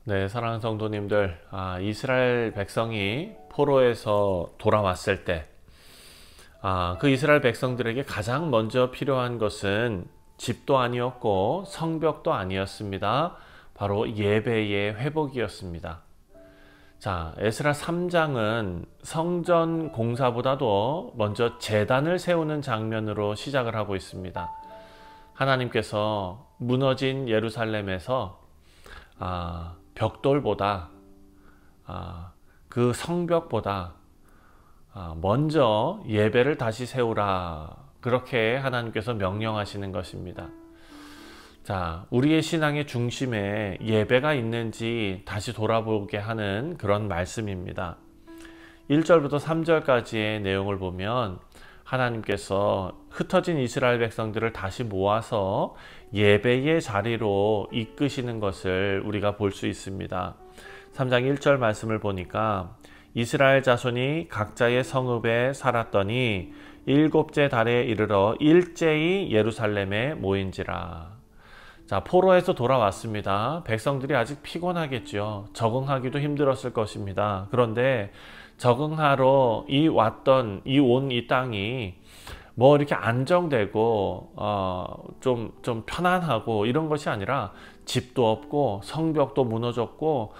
네, 사랑하는 성도님들, 이스라엘 백성이 포로에서 돌아왔을 때, 그 이스라엘 백성들에게 가장 먼저 필요한 것은 집도 아니었고 성벽도 아니었습니다. 바로 예배의 회복이었습니다. 자, 에스라 3장은 성전 공사보다도 먼저 제단을 세우는 장면으로 시작을 하고 있습니다. 하나님께서 무너진 예루살렘에서 벽돌보다 그 성벽보다 먼저 예배를 다시 세우라, 그렇게 하나님께서 명령하시는 것입니다. 자, 우리의 신앙의 중심에 예배가 있는지 다시 돌아보게 하는 그런 말씀입니다. 1절부터 3절까지의 내용을 보면 하나님께서 흩어진 이스라엘 백성들을 다시 모아서 예배의 자리로 이끄시는 것을 우리가 볼 수 있습니다. 3장 1절 말씀을 보니까 이스라엘 자손이 각자의 성읍에 살았더니 일곱째 달에 이르러 일제히 예루살렘에 모인지라. 자, 포로에서 돌아왔습니다. 백성들이 아직 피곤하겠죠. 적응하기도 힘들었을 것입니다. 그런데 적응하러 온 이 땅이 뭐 이렇게 안정되고 좀 편안하고 이런 것이 아니라 집도 없고 성벽도 무너졌고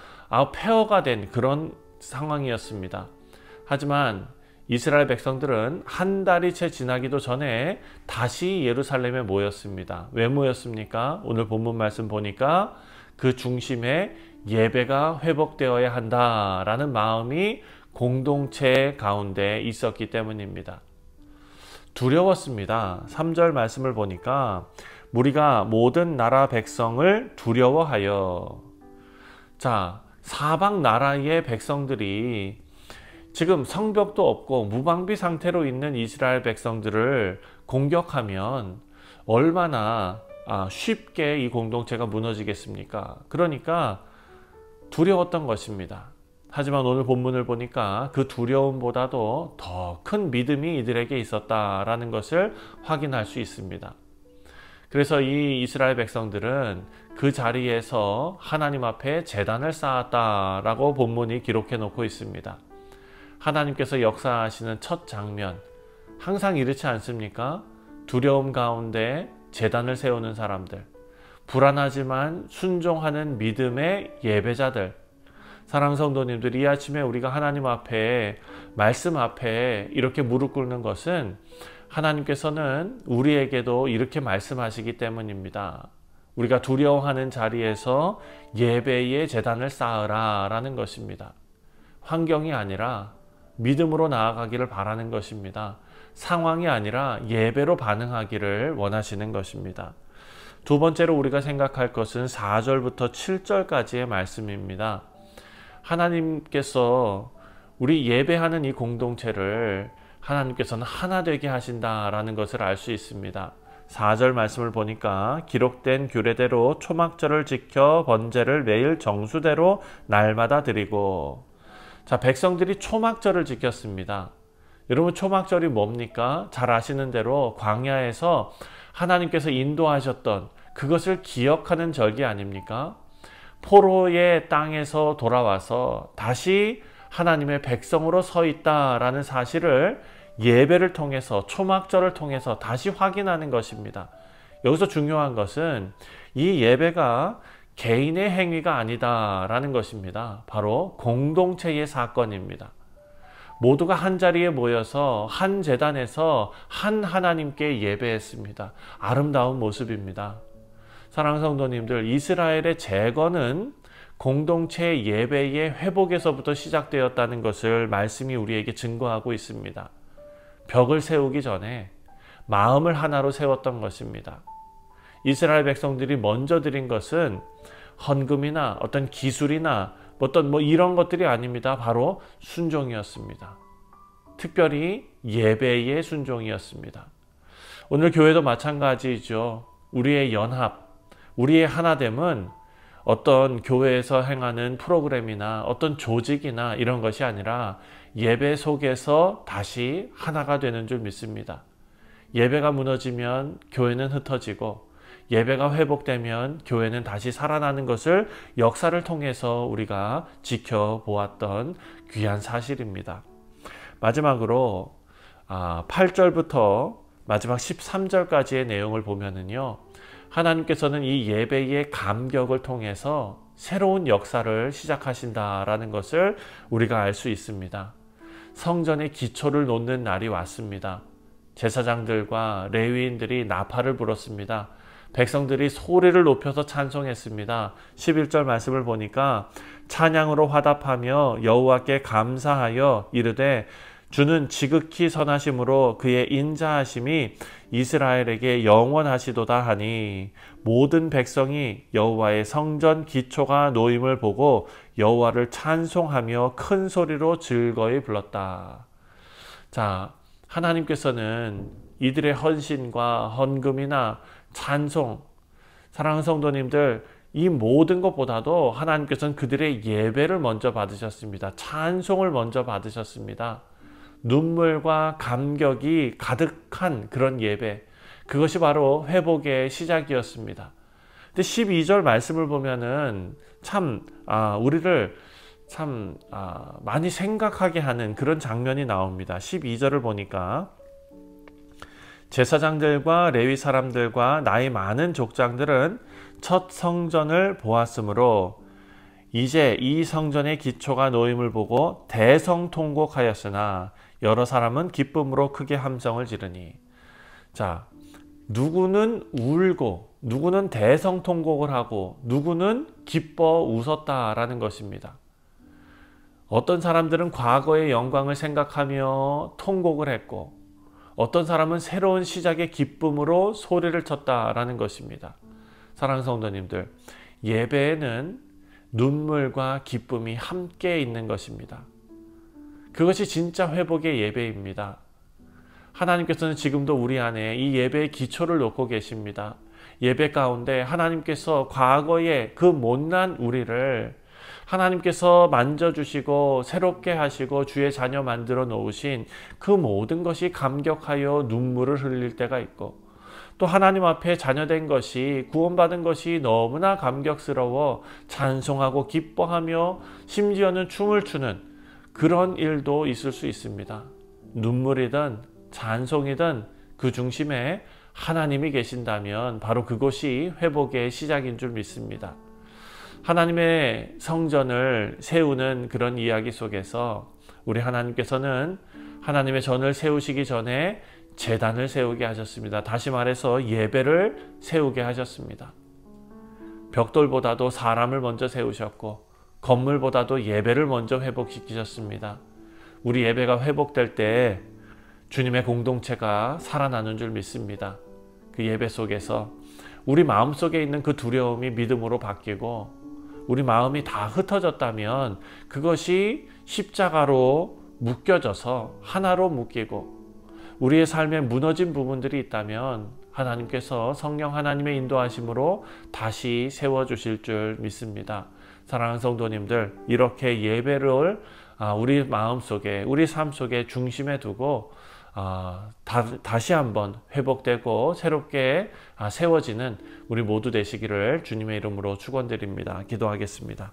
폐허가 된 그런 상황이었습니다. 하지만 이스라엘 백성들은 한 달이 채 지나기도 전에 다시 예루살렘에 모였습니다. 왜 모였습니까? 오늘 본문 말씀 보니까 그 중심에 예배가 회복되어야 한다라는 마음이 공동체 가운데 있었기 때문입니다. 두려웠습니다. 3절 말씀을 보니까 무리가 모든 나라 백성을 두려워하여. 자, 사방 나라의 백성들이 지금 성벽도 없고 무방비 상태로 있는 이스라엘 백성들을 공격하면 얼마나 쉽게 이 공동체가 무너지겠습니까? 그러니까 두려웠던 것입니다. 하지만 오늘 본문을 보니까 그 두려움보다도 더 큰 믿음이 이들에게 있었다라는 것을 확인할 수 있습니다. 그래서 이 이스라엘 백성들은 그 자리에서 하나님 앞에 제단을 쌓았다라고 본문이 기록해 놓고 있습니다. 하나님께서 역사하시는 첫 장면, 항상 이렇지 않습니까? 두려움 가운데 제단을 세우는 사람들, 불안하지만 순종하는 믿음의 예배자들. 사랑하는 성도님들, 이 아침에 우리가 하나님 앞에, 말씀 앞에 이렇게 무릎 꿇는 것은 하나님께서는 우리에게도 이렇게 말씀하시기 때문입니다. 우리가 두려워하는 자리에서 예배의 제단을 쌓으라 라는 것입니다. 환경이 아니라 믿음으로 나아가기를 바라는 것입니다. 상황이 아니라 예배로 반응하기를 원하시는 것입니다. 두 번째로 우리가 생각할 것은 4절부터 7절까지의 말씀입니다. 하나님께서 우리 예배하는 이 공동체를 하나님께서는 하나 되게 하신다라는 것을 알 수 있습니다. 4절 말씀을 보니까 기록된 규례대로 초막절을 지켜 번제를 매일 정수대로 날마다 드리고. 자, 백성들이 초막절을 지켰습니다. 여러분, 초막절이 뭡니까? 잘 아시는 대로 광야에서 하나님께서 인도하셨던 그것을 기억하는 절기 아닙니까? 포로의 땅에서 돌아와서 다시 하나님의 백성으로 서 있다라는 사실을 예배를 통해서, 초막절을 통해서 다시 확인하는 것입니다. 여기서 중요한 것은 이 예배가 개인의 행위가 아니다라는 것입니다. 바로 공동체의 사건입니다. 모두가 한 자리에 모여서 한 제단에서 한 하나님께 예배했습니다. 아름다운 모습입니다. 사랑하는 성도님들, 이스라엘의 재건은 공동체 예배의 회복에서부터 시작되었다는 것을 말씀이 우리에게 증거하고 있습니다. 벽을 세우기 전에 마음을 하나로 세웠던 것입니다. 이스라엘 백성들이 먼저 드린 것은 헌금이나 어떤 기술이나 어떤 이런 것들이 아닙니다. 바로 순종이었습니다. 특별히 예배의 순종이었습니다. 오늘 교회도 마찬가지죠. 우리의 연합, 우리의 하나됨은 어떤 교회에서 행하는 프로그램이나 어떤 조직이나 이런 것이 아니라 예배 속에서 다시 하나가 되는 줄 믿습니다. 예배가 무너지면 교회는 흩어지고, 예배가 회복되면 교회는 다시 살아나는 것을 역사를 통해서 우리가 지켜보았던 귀한 사실입니다. 마지막으로 8절부터 마지막 13절까지의 내용을 보면은요, 하나님께서는 이 예배의 감격을 통해서 새로운 역사를 시작하신다라는 것을 우리가 알 수 있습니다. 성전의 기초를 놓는 날이 왔습니다. 제사장들과 레위인들이 나팔을 불었습니다. 백성들이 소리를 높여서 찬송했습니다. 11절 말씀을 보니까 찬양으로 화답하며 여호와께 감사하여 이르되 주는 지극히 선하심으로 그의 인자하심이 이스라엘에게 영원하시도다 하니 모든 백성이 여호와의 성전 기초가 놓임을 보고 여호와를 찬송하며 큰 소리로 즐거이 불렀다. 자, 하나님께서는 이들의 헌신과 헌금이나 찬송, 사랑하는 성도님들, 이 모든 것보다도 하나님께서는 그들의 예배를 먼저 받으셨습니다. 찬송을 먼저 받으셨습니다. 눈물과 감격이 가득한 그런 예배, 그것이 바로 회복의 시작이었습니다. 근데 12절 말씀을 보면은 참 우리를 참 많이 생각하게 하는 그런 장면이 나옵니다. 12절을 보니까 제사장들과 레위 사람들과 나이 많은 족장들은 첫 성전을 보았으므로 이제 이 성전의 기초가 놓임을 보고 대성통곡하였으나 여러 사람은 기쁨으로 크게 함성을 지르니. 자, 누구는 울고 누구는 대성통곡을 하고 누구는 기뻐 웃었다라는 것입니다. 어떤 사람들은 과거의 영광을 생각하며 통곡을 했고, 어떤 사람은 새로운 시작의 기쁨으로 소리를 쳤다라는 것입니다. 사랑하는 성도님들, 예배에는 눈물과 기쁨이 함께 있는 것입니다. 그것이 진짜 회복의 예배입니다. 하나님께서는 지금도 우리 안에 이 예배의 기초를 놓고 계십니다. 예배 가운데 하나님께서 과거의 그 못난 우리를 하나님께서 만져주시고 새롭게 하시고 주의 자녀 만들어 놓으신 그 모든 것이 감격하여 눈물을 흘릴 때가 있고, 또 하나님 앞에 자녀된 것이, 구원받은 것이 너무나 감격스러워 찬송하고 기뻐하며 심지어는 춤을 추는 그런 일도 있을 수 있습니다. 눈물이든 찬송이든 그 중심에 하나님이 계신다면 바로 그것이 회복의 시작인 줄 믿습니다. 하나님의 성전을 세우는 그런 이야기 속에서 우리 하나님께서는 하나님의 전을 세우시기 전에 제단을 세우게 하셨습니다. 다시 말해서 예배를 세우게 하셨습니다. 벽돌보다도 사람을 먼저 세우셨고, 건물보다도 예배를 먼저 회복시키셨습니다. 우리 예배가 회복될 때 주님의 공동체가 살아나는 줄 믿습니다. 그 예배 속에서 우리 마음속에 있는 그 두려움이 믿음으로 바뀌고, 우리 마음이 다 흩어졌다면 그것이 십자가로 묶여져서 하나로 묶이고, 우리의 삶에 무너진 부분들이 있다면 하나님께서 성령 하나님의 인도하심으로 다시 세워주실 줄 믿습니다. 사랑하는 성도님들, 이렇게 예배를 우리 마음속에, 우리 삶 속에 중심에 두고 다시 한번 회복되고 새롭게 세워지는 우리 모두 되시기를 주님의 이름으로 축원드립니다. 기도하겠습니다.